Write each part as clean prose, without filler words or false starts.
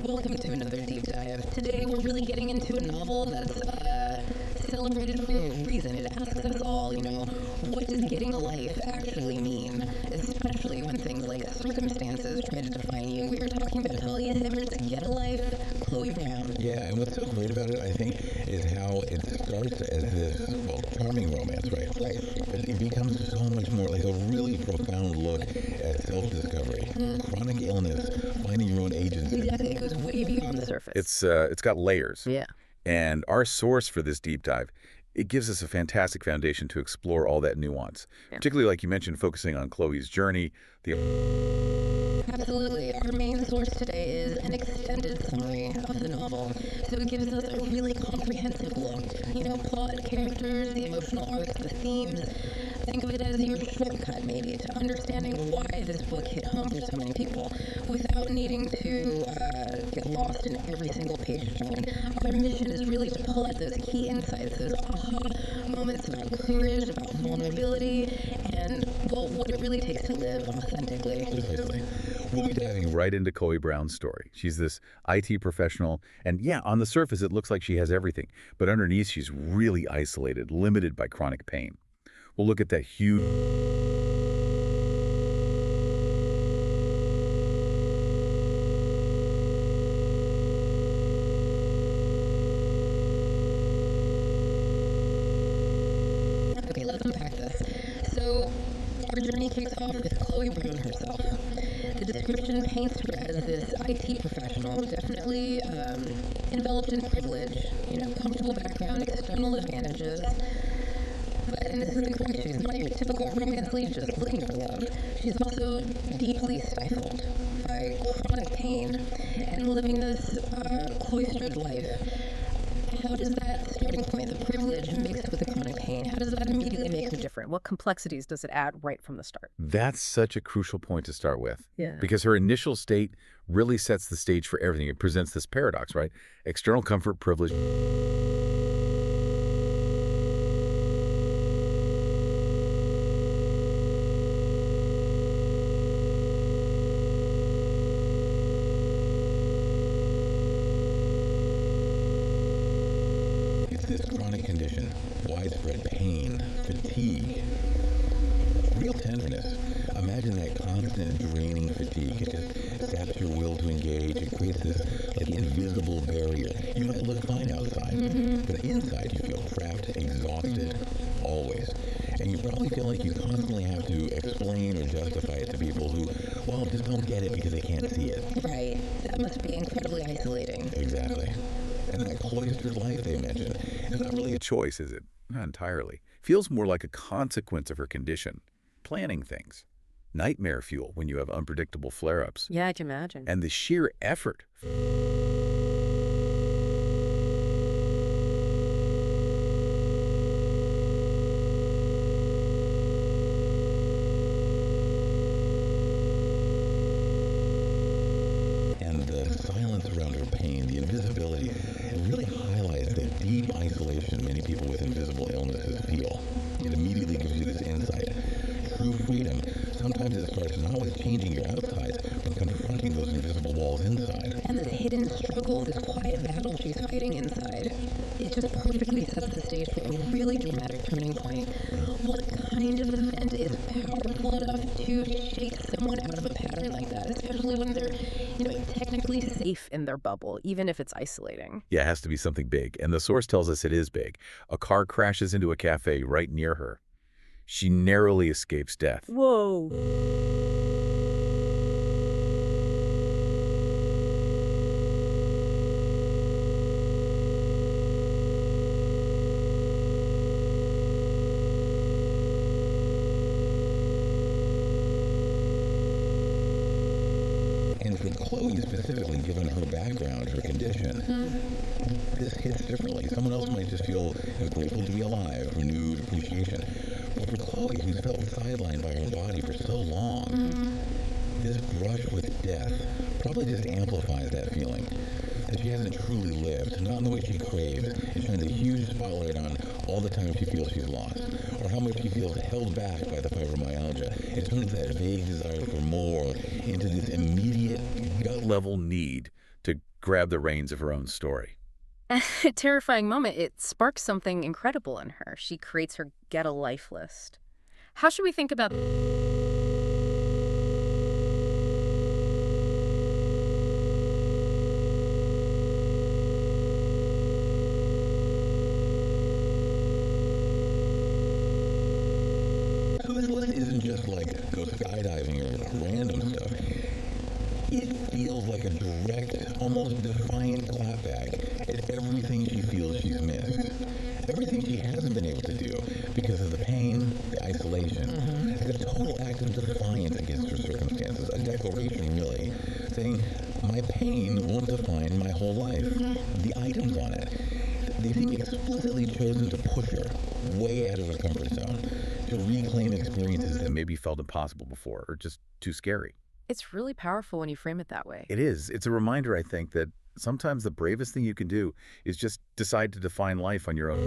Welcome to another deep dive. Today we're really getting into a novel that's celebrated for a reason. It asks us all, what does getting a life actually mean? Especially when things like circumstances try to define you. We were talking about Talia Hibbert's Get a Life, Chloe Brown. Yeah, and what's so great about it, I think, is how it starts as this, charming romance, right? But it becomes so much more like a really profound look at self-discovery, chronic illness, finding your own agency. Exactly, it goes way beyond the surface. It's got layers. Yeah. And our source for this deep dive, it gives us a fantastic foundation to explore all that nuance. Yeah. Particularly, like you mentioned, focusing on Chloe's journey. Absolutely. Our main source today is an extended summary of the novel. So it gives us a really comprehensive look. Plot, characters, the emotional arcs, the themes. Think of it as your shortcut, maybe, to understanding why this book hit home for so many people without needing to get lost in every single page turn. Our mission is really to pull out those key insights, those aha moments about courage, about vulnerability, and, what it really takes to live authentically. Precisely. We'll be diving right into Chloe Brown's story. She's this IT professional, and yeah, on the surface it looks like she has everything, but underneath she's really isolated, limited by chronic pain. We'll look at that huge... Okay, let's unpack this. So, our journey kicks off with Chloe Brown herself. The description paints her as this IT professional, definitely enveloped in privilege, comfortable background, external advantages. And this is the point, she's not your typical romance lead just looking for love. She's also deeply stifled by chronic pain and living this cloistered life. How does that starting point, the privilege mixed with the chronic pain, how does that immediately make her different? What complexities does it add right from the start? That's such a crucial point to start with. Yeah. Because her initial state really sets the stage for everything. It presents this paradox, right? External comfort, privilege... This chronic condition, widespread pain, fatigue, real tenderness. Imagine that constant draining fatigue. It just saps your will to engage. It creates this invisible barrier. You might look fine outside, but inside you feel trapped, exhausted, always. And you probably feel like you constantly have to explain or justify it to people who, just don't get it because they can't see it. Right. That must be incredibly isolating. Exactly. And that cloistered life they mentioned, It's not really a choice, is it? Not entirely. Feels more like a consequence of her condition. Planning things. Nightmare fuel when you have unpredictable flare-ups. Yeah, I can imagine. And the sheer effort. and the silence around her pain, the invisibility, it really highlights the deep isolation many people with invisible illnesses feel. It immediately gives you this insight. True freedom, sometimes it starts not with changing your outsides, but confronting those invisible walls inside. And this hidden struggle, this quiet battle she's fighting inside, it just perfectly sets the stage for a really dramatic turning point. What kind of event is powerful enough to shake someone out of a pattern like that, especially when they're, technically Safe in their bubble, even if it's isolating. Yeah, it has to be something big. And the source tells us it is big. A car crashes into a cafe right near her. She narrowly escapes death. Whoa. And for Chloe specifically, given her background, her condition, this hits differently. Someone else might just feel grateful to be alive, renewed appreciation. But for Chloe, who's felt sidelined by her body for so long, this brush with death probably just amplifies that feeling. That she hasn't truly lived, not in the way she craves. It shines a huge spotlight on all the time she feels she's lost, or how much she feels held back by the fibromyalgia. It turns that vague desire for more into this immediate Gut-level need to grab the reins of her own story. A terrifying moment, it sparks something incredible in her. She creates her get a life list. How should we think about So this list isn't just like go skydiving or random stuff. It feels like a direct, almost defiant clapback at everything she feels she's missed. Everything she hasn't been able to do because of the pain, the isolation. It's a total act of defiance against her circumstances, a declaration really, saying, my pain won't define my whole life. The items on it, they seem explicitly chosen to push her way out of her comfort zone, to reclaim experiences That maybe felt impossible before or just too scary. It's really powerful when you frame it that way. It is. It's a reminder, I think, that sometimes the bravest thing you can do is just decide to define life on your own.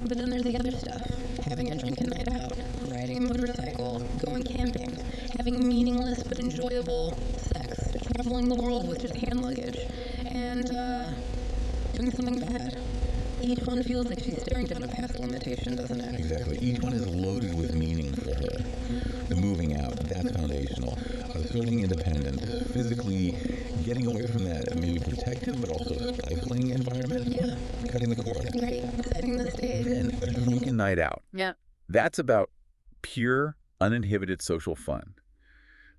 But then there's the other stuff. Having a drunken night out, riding a motorcycle, going camping, having meaningless but enjoyable sex, traveling the world with just hand luggage, and doing something bad. Each one feels like she's staring down a past limitation, doesn't it? Exactly. Each one is loaded with meaning for her. The moving out, that's foundational. Asserting independence, physically getting away from that maybe protective but also stifling environment. Yeah. Cutting the cord. Right, setting the stage. And A drunken night out. Yeah. That's about pure, uninhibited social fun.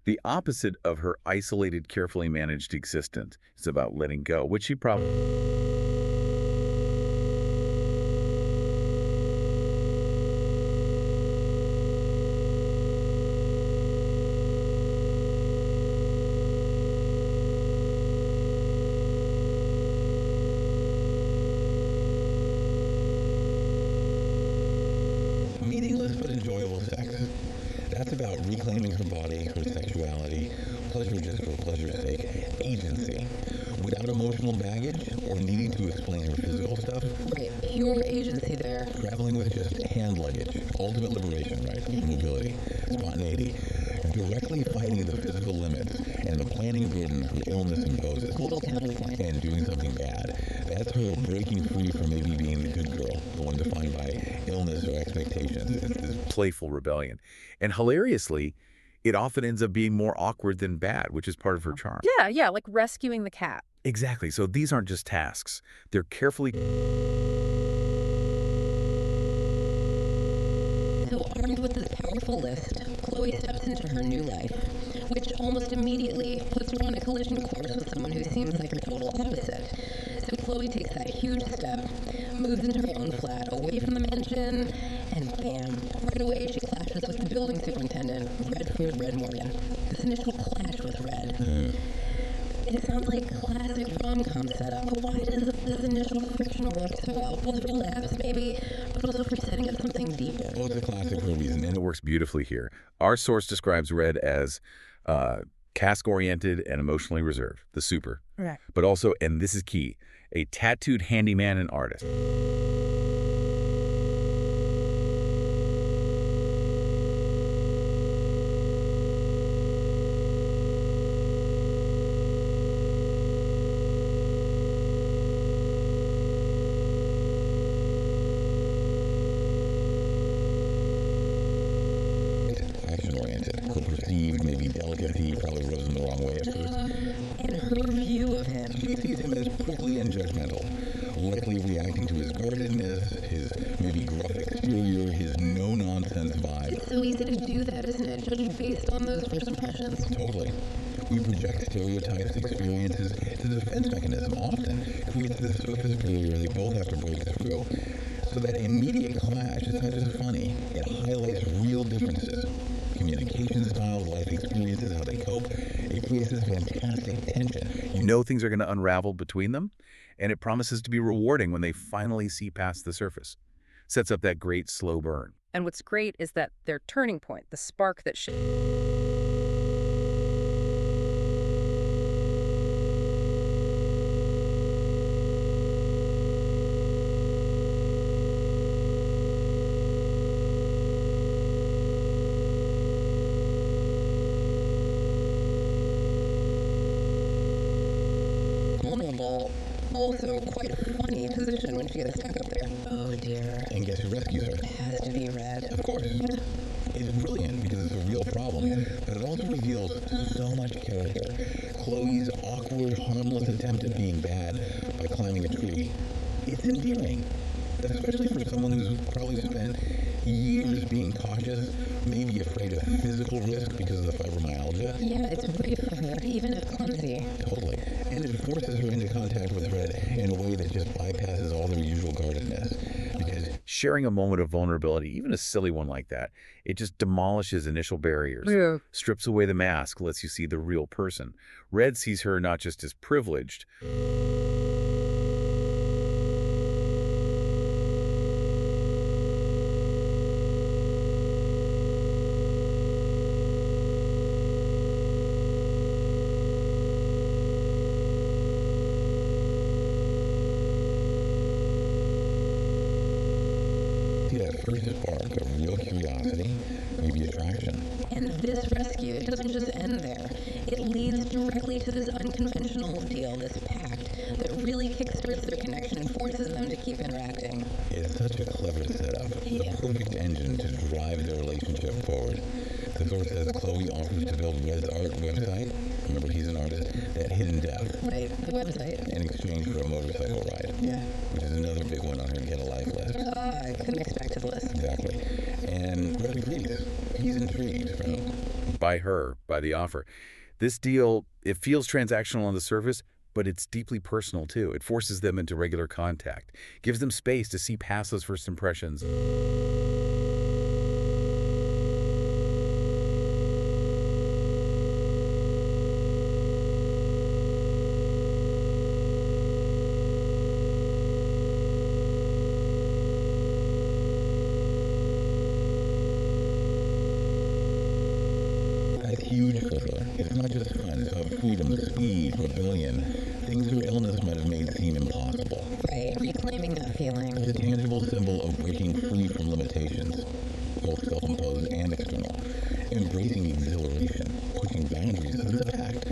The opposite of her isolated, carefully managed existence is about letting go, which she probably... meaningless but enjoyable sex. That's about reclaiming her body, her sexuality, pleasure just for pleasure's sake, agency, without emotional baggage or needing to explain her physical stuff. Right, pure agency there. Traveling with just hand luggage, ultimate liberation, right? Mobility, spontaneity, directly fighting the physical limits and the planning burden her illness imposes, Total counterpoint. and doing something bad. That's her breaking free from maybe being the good girl, the one defined by illness or expectations. It's this playful rebellion. And hilariously, it often ends up being more awkward than bad, which is part of her charm. Yeah, like rescuing the cat. Exactly. So these aren't just tasks. They're carefully... So armed with this powerful list, Chloe steps into her new life, which almost immediately puts her on a collision course with someone who seems like her total opposite. So Chloe takes that huge step, moves into her own flat, away from the mansion, and bam, right away she clashes with the building superintendent, Redford Morgan. This initial clash with Red. It sounds like classic rom-com setup, but why does this initial friction work so well? Both for laughs, maybe, but also for setting up something deeper. well, it's a classic for a reason. And it works beautifully here. Our source describes Red as cask-oriented and emotionally reserved, the super. Right. But also, and this is key, a tattooed handyman and artist. Action-oriented. Her perceived, maybe delicacy, probably rose in the wrong way at first. And her view of him. She sees him as prickly and judgmental, likely reacting to his guardedness, his maybe gruff exterior, his no-nonsense vibe. It's so easy to do that, isn't it? Judge based on those first impressions. Totally. We project stereotypes, experiences. It's a defense mechanism, often. Creates this surface barrier they both have to break through. So that immediate clash is not just funny. It highlights real differences. Communication styles, life experiences, how they cope. It creates this fantastic tension. You know things are going to unravel between them, and it promises to be rewarding when they finally see past the surface. Sets up that great slow burn. And what's great is that their turning point, the spark that also quite a funny position when she gets stuck up there. Oh dear. And guess who rescues her? It has to be Red. Of course. It's brilliant because it's a real problem, but it also reveals so much character. Chloe's awkward, harmless attempt at being bad by climbing a tree. It's endearing, especially for someone who's probably spent years being cautious, maybe afraid of physical risk because of the fibromyalgia. Yeah, it's brave for her, even if clumsy. Totally. And it forces her into contact with Red in a way that just bypasses all their usual guardedness. Because Sharing a moment of vulnerability, even a silly one like that, it just demolishes initial barriers, strips away the mask, lets you see the real person. Red sees her not just as privileged, first spark of real curiosity, maybe attraction. And this rescue, it doesn't just end there. It leads directly to this unconventional deal, this pact, that really kickstarts their connection and forces them to keep interacting. It's such a clever setup, the perfect engine to drive their relationship forward. The source says Chloe offers to build Red's art website, remember he's an artist, that hidden depth, Right, the website. in exchange for a motorcycle ride, Yeah. which is another big one on her get a life list. I couldn't expect to the list. Exactly. And Red agrees. He's intrigued, right? by her, by the offer. This deal, it feels transactional on the surface, but it's deeply personal too. It forces them into regular contact, gives them space to see past those first impressions. That's huge for her. It's not just fun, it's about freedom, speed, rebellion, things her illness might have made seem impossible. Right, reclaiming that feeling. It's a tangible symbol of breaking free from limitations, both self-imposed and external, embracing exhilaration, pushing boundaries through the pact.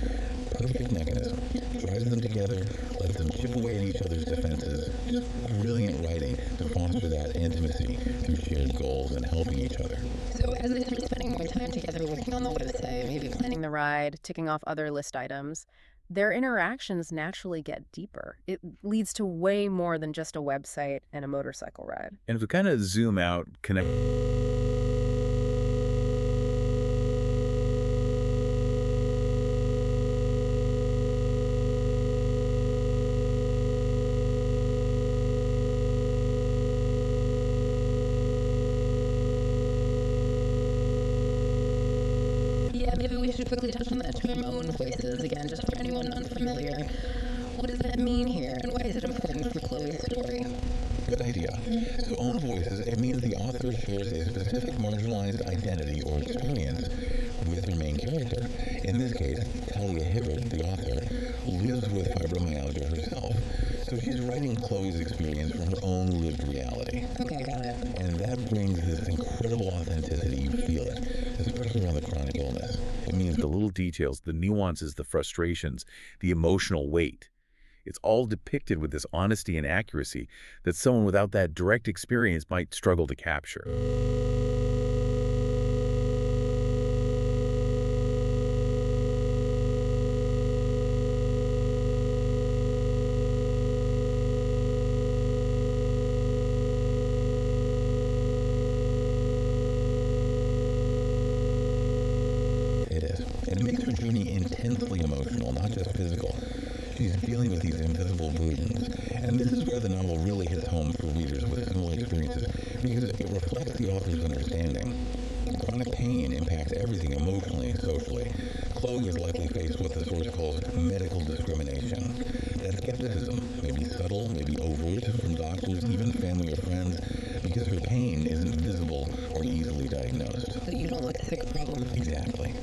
Perfect mechanism. Drives them together, lets them chip away at each other's defenses. Just brilliant writing to foster that intimacy through shared goals and helping each other. So as they start spending more time together working on the website, maybe planning The ride, ticking off other list items, their interactions naturally get deeper. It leads to way more than just a website and a motorcycle ride. And if we kind of zoom out, connect. Yeah, maybe we should quickly touch on that term own voices again, just for anyone unfamiliar. What does that mean here, and why is it important for Chloe's story? Good idea. So own voices, it means the author shares a specific marginalized identity or experience with her main character. In this case, Talia Hibbert, the author, lives with fibromyalgia herself. So she's writing Chloe's experience from her own lived reality. Okay, got it. And that brings this incredible authenticity. You feel it, especially around the chronic illness. It means the little details, the nuances, the frustrations, the emotional weight. It's all depicted with this honesty and accuracy that someone without that direct experience might struggle to capture. It is. And it makes her journey intensely emotional, not just physical. She's dealing with these invisible burdens. And this is where the novel really hits home for readers with similar experiences, because it reflects the author's understanding. Chronic pain impacts everything emotionally and socially. Chloe is likely faced with what the source calls medical discrimination. That skepticism may be subtle, maybe overt, from doctors, even family or friends, because her pain isn't visible or easily diagnosed. So you don't look sick problem. Exactly.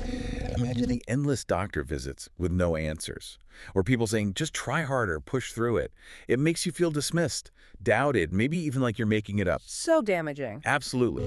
Imagine the endless doctor visits with no answers, or people saying, just try harder, push through it. It makes you feel dismissed, doubted, maybe even like you're making it up. So damaging. Absolutely.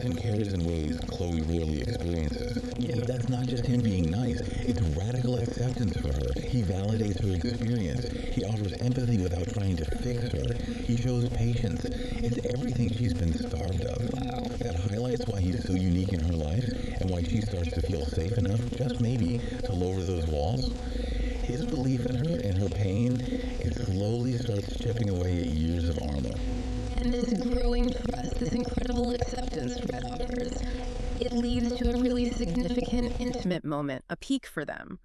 and cares in ways Chloe rarely experiences. Yeah, but that's not just him being nice. It's radical acceptance for her. He validates her experience. He offers empathy without trying to fix her. He shows patience. It's everything she's been starved of. Wow. That highlights why he's so unique in her life and why she starts to feel safe enough, just maybe, to lower those walls. His belief in her pain, it slowly starts chipping away at years of armor. And this growing trust, this incredible acceptance Red offers, it leads to a really significant, Intimate moment, a peak for them.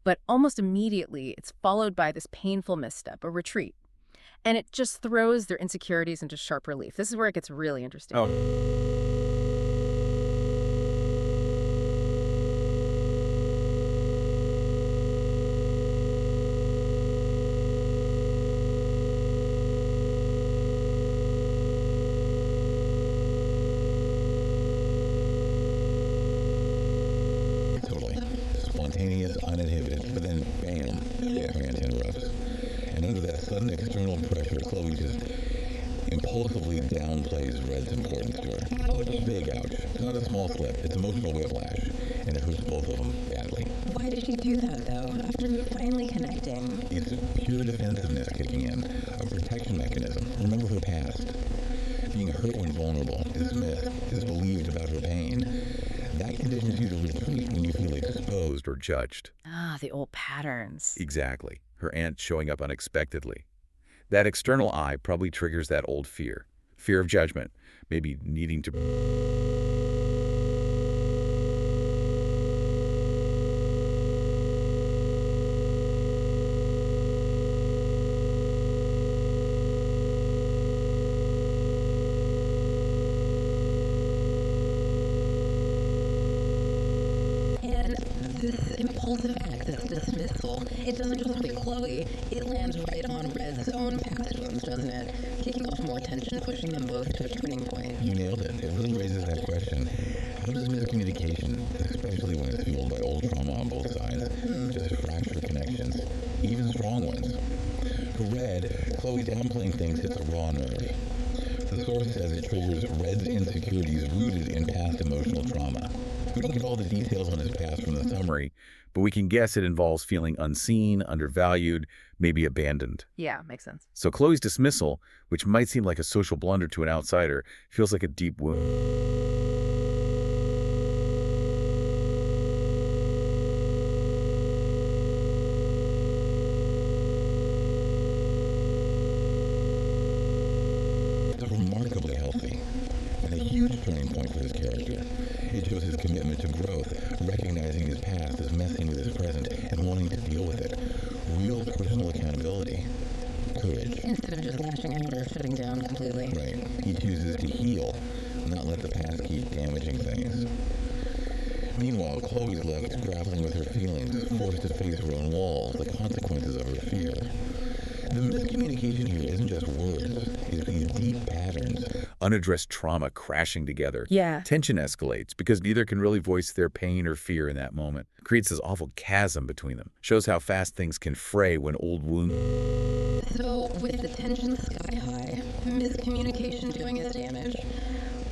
But almost immediately, it's followed by this painful misstep, a retreat. And it just throws their insecurities into sharp relief. This is where it gets really interesting. Spontaneous, uninhibited, but then bam, Grant interrupts. And under that sudden external pressure, Chloe just impulsively downplays Red's importance to her. Ouch. Big ouch. It's not a small slip, it's emotional whiplash, and it hurts both of them badly. Why did she do that, though, after finally connecting? It's pure defensiveness kicking in, a protection mechanism. Remember her past. Being hurt when vulnerable, dismissed, disbelieved about her pain. That conditions you to retreat when you feel exposed Or judged. Ah, the old patterns. Exactly. Her aunt showing up unexpectedly. That external eye probably triggers that old fear. Fear of judgment. Maybe needing to... This impulsive act, this dismissal, it doesn't just hit Chloe, it lands right on Red's own past wounds, doesn't it? Kicking off more tension, pushing them both to a turning point. You nailed it. It really raises that question. How does miscommunication, especially when it's fueled by old trauma on both sides, just fracture connections, even strong ones? For Red, Chloe downplaying things hits a raw nerve. The source says it triggers Red's insecurities rooted in past emotional trauma. We don't get all the details on his past from the summary, but we can guess it involves feeling unseen, undervalued, maybe abandoned. Yeah, makes sense. So Chloe's dismissal, which might seem like a social blunder to an outsider, feels like a deep wound. remarkably healthy, and a huge turning point for his character. It shows his commitment to growth, recognizing his past as messing with his present and wanting to deal with it. Real personal accountability. Courage. Instead of just lashing out or shutting down completely. Right. He chooses to heal, not let the past keep damaging things. Meanwhile, Chloe's left grappling with her feelings, forced to face her own walls, the consequences of her fear. The miscommunication here isn't just words, it's these deep patterns. Unaddressed trauma crashing together. Yeah. Tension escalates because neither can really voice their pain or fear in that moment. Creates this awful chasm between them. Shows how fast things can fray when old wounds... So, with the tension sky high, miscommunication doing its damage,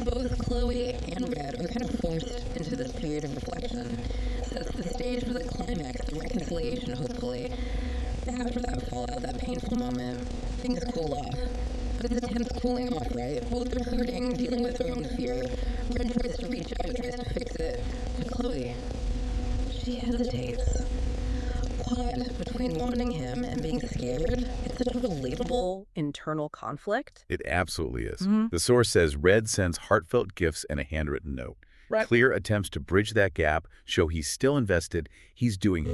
both Chloe and Red are kind of forced into this period of reflection. Sets the stage for the climax, the reconciliation, hopefully. After that fallout, that painful moment, things cool off. But it's a tense cooling off, right? Both are hurting, dealing with their own fear. Red tries to reach out, tries to fix it. But Chloe, she hesitates. Caught between wanting him and being scared, it's such a relatable internal conflict. It absolutely is. The source says Red sends heartfelt gifts and a handwritten note. Right. Clear attempts to bridge that gap, show he's still invested, he's doing...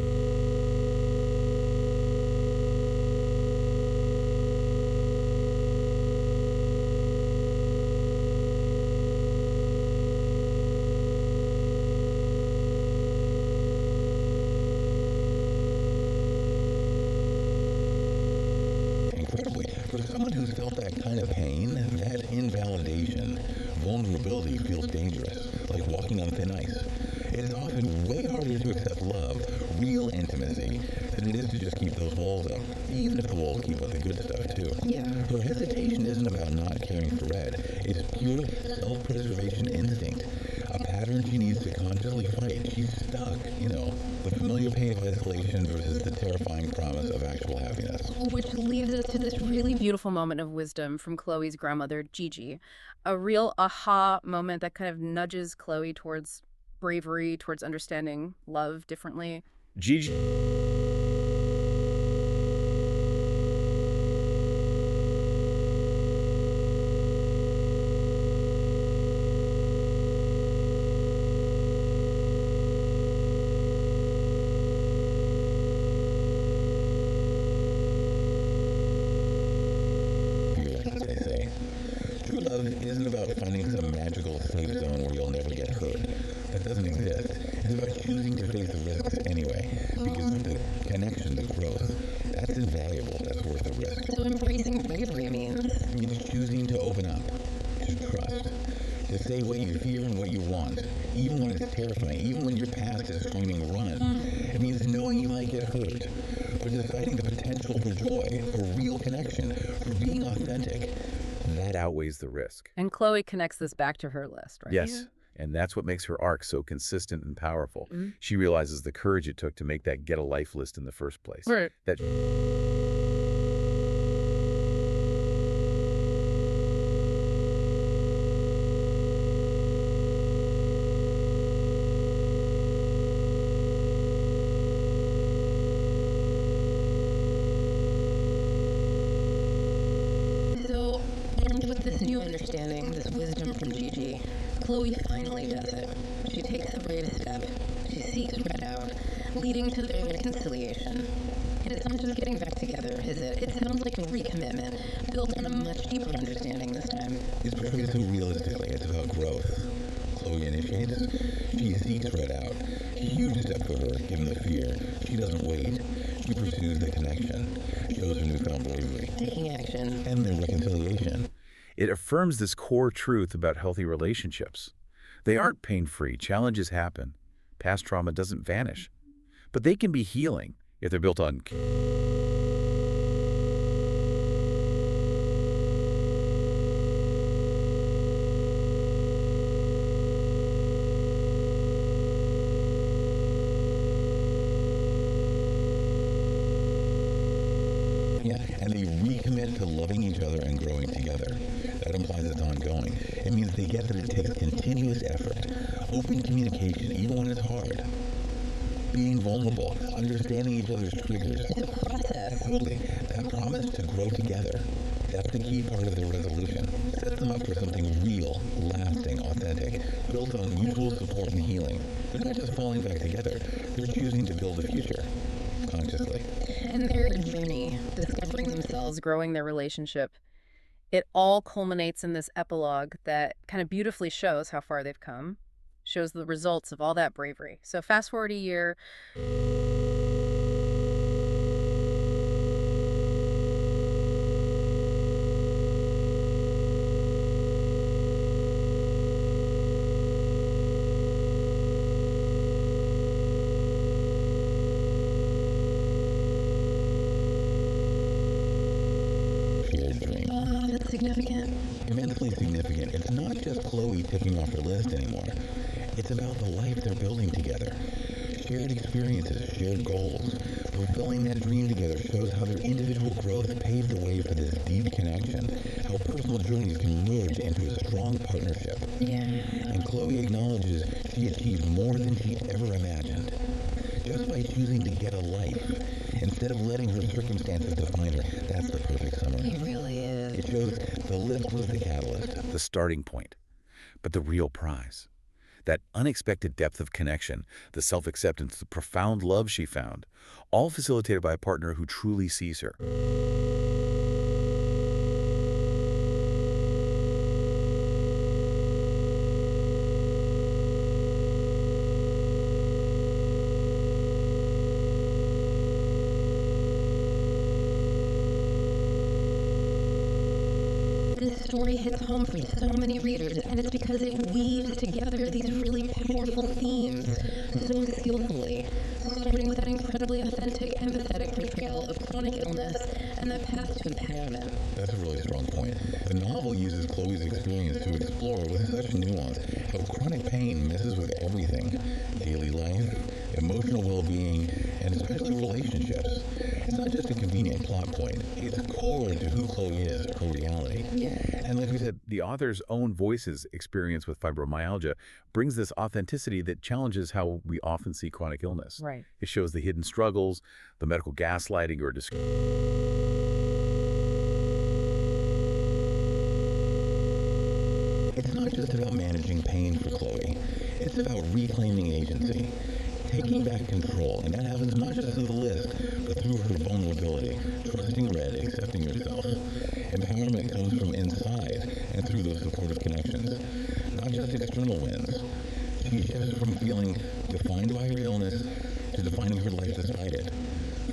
For someone who's felt that kind of pain, that invalidation, vulnerability feels dangerous, like walking on thin ice. It is often way harder to accept love, real intimacy, than it is to just keep those walls up, even if the walls keep up the good stuff too. Yeah. Her hesitation isn't about not caring for Red. It's pure self-preservation instinct. turn, she needs to consciously fight. She's stuck, the familiar pain of isolation versus the terrifying promise of actual happiness. Which leads us to this really Beautiful moment of wisdom from Chloe's grandmother, Gigi. A real aha moment that kind of nudges Chloe towards bravery, towards understanding love differently. Gigi isn't about finding some magical safe zone where you'll never get hurt. That doesn't exist. It's about choosing to face the risks anyway, because the connection, the growth, that's invaluable. That's worth the risk. So embracing bravery means choosing to open up, to trust, to say what you fear and what you want, even when it's terrifying, even when your past is screaming run. It means knowing you might get hurt, but deciding the potential for joy, for real connection, for being authentic. that outweighs the risk. And Chloe connects this back to her list, right? Yes. And that's what makes her arc so consistent and powerful. She realizes the courage it took to make that get a life list in the first place. Right. That understanding, this wisdom from Gigi, Chloe finally does it. She takes the brave step. She seeks Red out, leading to their reconciliation. And it's not just getting back together, is it? It sounds like a recommitment, built on a much deeper understanding this time. It's portrayed so realistically. It's about growth. Chloe initiates. She seeks Red out. A huge step for her, given the fear. She doesn't wait. She pursues the connection. Shows her newfound bravery. Taking action. And their reconciliation. it affirms this core truth about healthy relationships. They aren't pain-free. Challenges happen. Past trauma doesn't vanish. But they can be healing if they're built on and they recommit to loving each other and growing together. That implies it's ongoing. It means they get that it takes continuous effort, open communication, even when it's hard. Being vulnerable, understanding each other's triggers. It's a process. Absolutely. That promise to grow together. That's the key part of their resolution. Set them up for something real, lasting, authentic, built on mutual support and healing. They're not just falling back together. They're choosing to build a future, consciously. And their journey, discovering themselves, Growing their relationship. It all culminates in this epilogue that kind of beautifully shows how far they've come, shows the results of all that bravery. So fast forward a year. Significant. Immensely significant. It's not just Chloe ticking off her list anymore. It's about the life they're building together. Shared experiences, shared goals. Fulfilling that dream together shows how their individual growth paved the way for this deep connection, how personal journeys can merge into a strong partnership. Yeah. And Chloe acknowledges she achieved more than she'd ever imagined. Just by choosing to get a life, instead of letting her circumstances define her. That's the perfect summary. It really is. It shows the list was the catalyst. the starting point, but the real prize. That unexpected depth of connection, the self-acceptance, the profound love she found, all facilitated by a partner who truly sees her. This story hits home for so many readers, and it's because it weaves together these really powerful themes so skillfully, starting with that incredibly authentic, empathetic portrayal of chronic illness and the path to empowerment. That's a really strong point. The novel uses Chloe's experience to explore with such nuance how chronic pain messes with author's own voice's experience with fibromyalgia brings this authenticity that challenges how we often see chronic illness. Right. It shows the hidden struggles, the medical gaslighting or It's not just about managing pain for Chloe. It's about reclaiming agency, taking back control, and that happens not just through the list, but through her vulnerability, trusting Red, accepting yourself. Empowerment comes from inside and through those supportive connections, not just external wins. She shifts from feeling defined by her illness to defining her life despite it,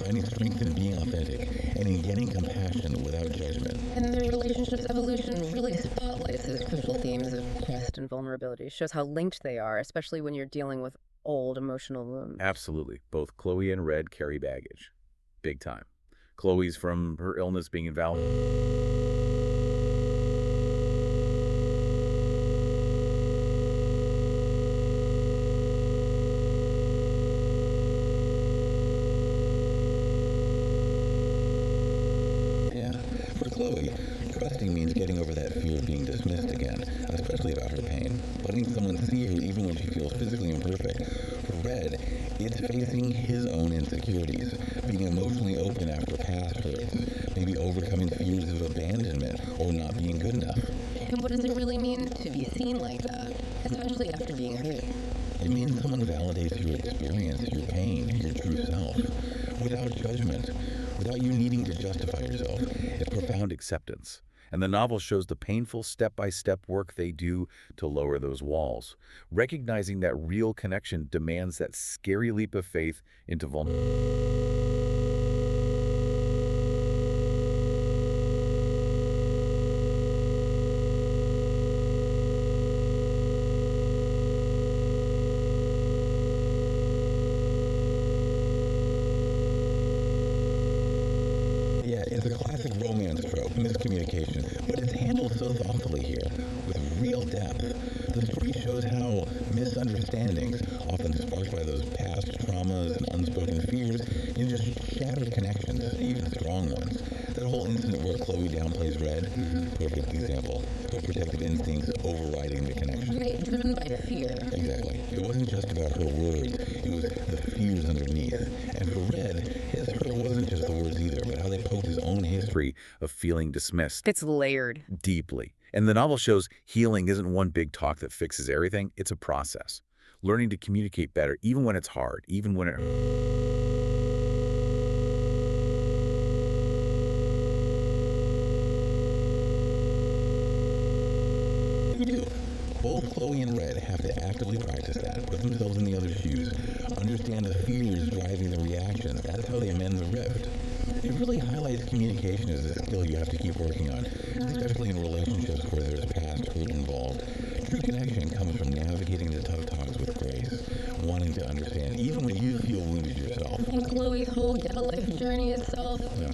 finding strength in being authentic and in getting compassion without judgment. And their relationship's evolution really spotlights those crucial themes of Trust and vulnerability shows how linked they are, especially when you're dealing with old emotional wounds. Absolutely. Both Chloe and Red carry baggage. Big time. Chloe's from her illness being invalidated. Chloe, trusting means getting over that fear of being dismissed again, especially about her pain. Letting someone see her even when she feels physically imperfect. For Red, it's facing his own insecurities, being emotionally open after past hurts, maybe overcoming fears of abandonment or not being good enough. And what does it really mean to be seen like that, especially after being hurt? It means someone validates your experience, your pain, your true self, without judgment, without you needing to justify yourself. It's profound acceptance. And the novel shows the painful step-by-step work they do to lower those walls. Recognizing that real connection demands that scary leap of faith into vulnerability. It's a classic romance trope, miscommunication, but it's handled so thoughtfully here, with real depth. The story shows how misunderstandings, often sparked by those past traumas and unspoken fears, can just shatter connections, even strong ones. That whole incident where Chloe downplays Red, perfect example. Her protective instincts overriding the connection. Right, driven by fear. Exactly. It wasn't just about her words, it was the fears underneath. And for Red, his hurt wasn't just the words either, but how they poked his own history Of feeling dismissed. It's layered. Deeply. And the novel shows healing isn't one big talk that fixes everything. It's a process. Learning to communicate better, even when it's hard, even when it You do. Both Chloe and Red have to actively practice that, put themselves in the other's shoes, understand the fears driving the reactions. That's how they amend the rift. It really highlights communication as a skill you have to keep working on, especially in relationships where there's past hurt involved. True connection comes from navigating the tough talks with grace, wanting to understand, even when you feel wounded yourself. And Chloe's whole life journey itself, Yeah.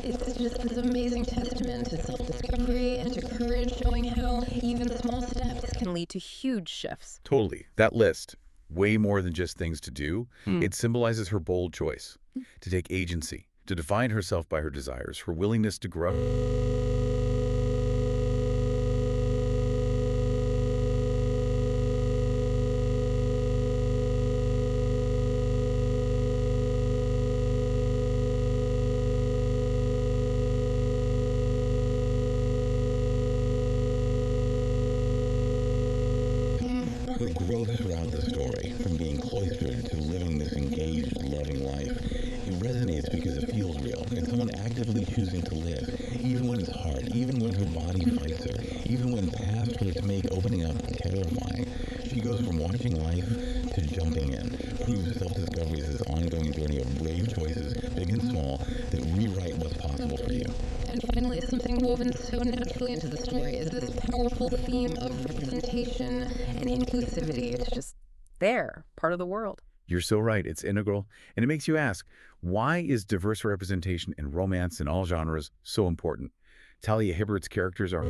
it's just this amazing testament to self-discovery and to courage, showing how even small steps Can lead to huge shifts. Totally. That list, way more than just things to do, it symbolizes her bold choice to take agency, to define herself by her desires, her willingness to grow. The growth throughout the story, from being cloistered to living this engaged, loving life, it resonates because it feels real. It's someone actively choosing to live, even when it's hard, even when her body fights her, even when past hurts make opening up terrifying. She goes from watching life to jumping in, proves self-discovery is this ongoing journey of brave choices, big and small, that rewrite what's possible for you. And finally, something woven so naturally into the story is this powerful theme of representation and inclusivity. It's just there, part of the world. You're so right. It's integral. And it makes you ask, why is diverse representation in romance in all genres so important? Talia Hibbert's characters are...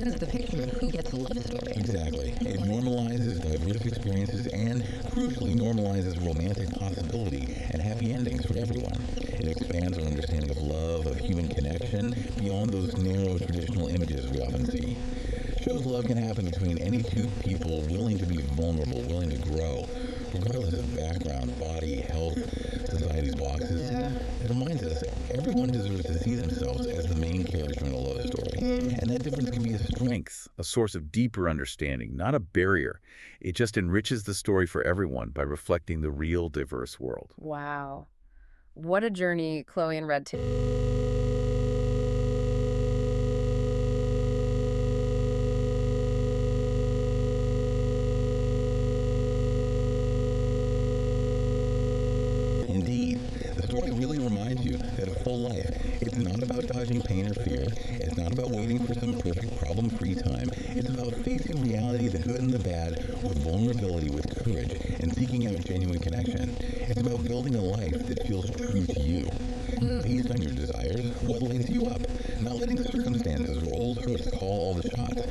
broadens the picture of who gets a love story. Exactly. It normalizes diverse experiences and, crucially, normalizes romantic possibility and happy endings for everyone. It expands our understanding of love, of human connection, beyond those narrow traditional images we often see. Shows love can happen between any two people willing to be vulnerable, willing to grow, regardless of background, body, health, society's boxes. It reminds us everyone deserves to see themselves as the main character in a love story. And that difference can be a strength. A source of deeper understanding, not a barrier. It just enriches the story for everyone by reflecting the real diverse world. Wow. What a journey Chloe and Red took. Indeed, the story really reminds you that a full life, it's not about dodging pain or fear. It's not about waiting for some perfect problem-free time. It's about facing reality, the good and the bad, with vulnerability, with courage, and seeking out genuine connection. It's about building a life that feels true to you, based on your desires, what lights you up, not letting circumstances or old hurts call all the shots,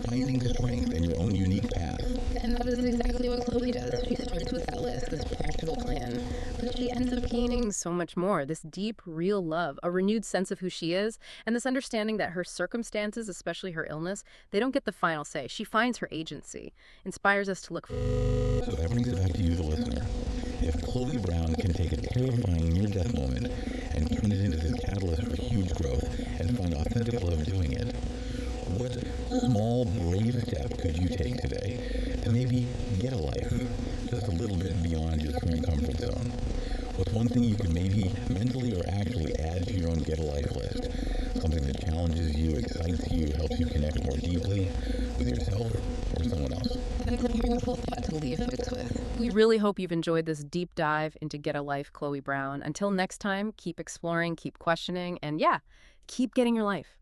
finding strength in your own unique path. And that is exactly what Chloe does. She starts with that list, this practical plan, but she ends up gaining So much more. This deep, real love, a renewed sense of who she is, and this understanding that her circumstances, especially her illness, they don't get the final say. She finds her agency, inspires us to look. So that brings it back to you, the listener. If Chloe Brown can take a terrifying near-death moment and turn it into this catalyst for huge growth and find authentic love doing it, what small, brave step could you take today to maybe get a life just a little bit beyond your current comfort zone? What's one thing you can maybe mentally or actually add to your own get a life list? Something that challenges you, excites you, helps you connect more deeply with yourself or someone else. That's a beautiful thought to leave folks with. We really hope you've enjoyed this deep dive into Get a Life, Chloe Brown. Until next time, keep exploring, keep questioning, and yeah, keep getting your life.